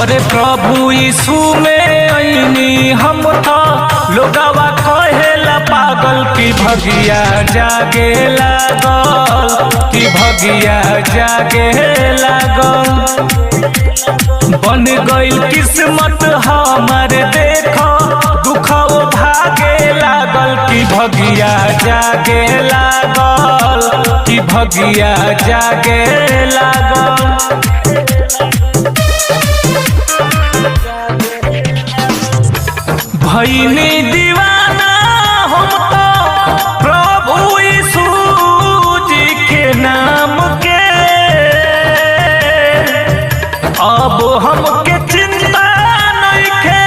अरे प्रभु यीशु में आईनी हम तो लोगवा कहेला पागल की भगिया जागे लागल, की भगिया जागे लागल। बन गइल किस्मत हमार देखो दुखो भागे लागल, की भगिया जागे लागल, की भगिया जागे लागल। भईनी दीवाना हम तो प्रभु यीशु जी के नाम के, अब हमके चिंता नइखे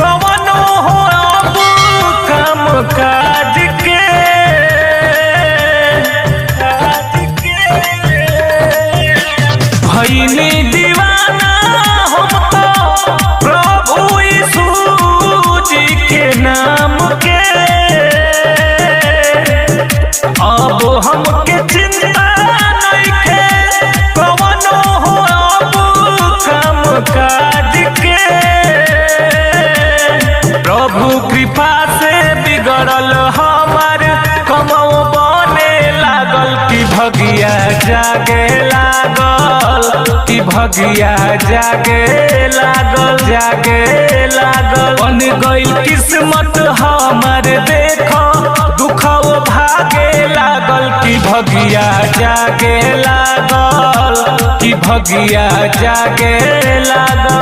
कवनो हो अब काम काज के। भईनी दीवाना हम तो प्रभु यीशु जी के नाम के, अब हमके चिंता नइखे कवनो हो अब काम काज के। प्रभु कृपा से बिगड़ल हमार कमौ बने लागल, की भगिया जागे लागल, की भगिया जागे लागल, जागे लागल। बन गइल किस्मत हमार देखो दुखो भागे लागल, की भगिया जागे लागल, की भगिया जागे लागल।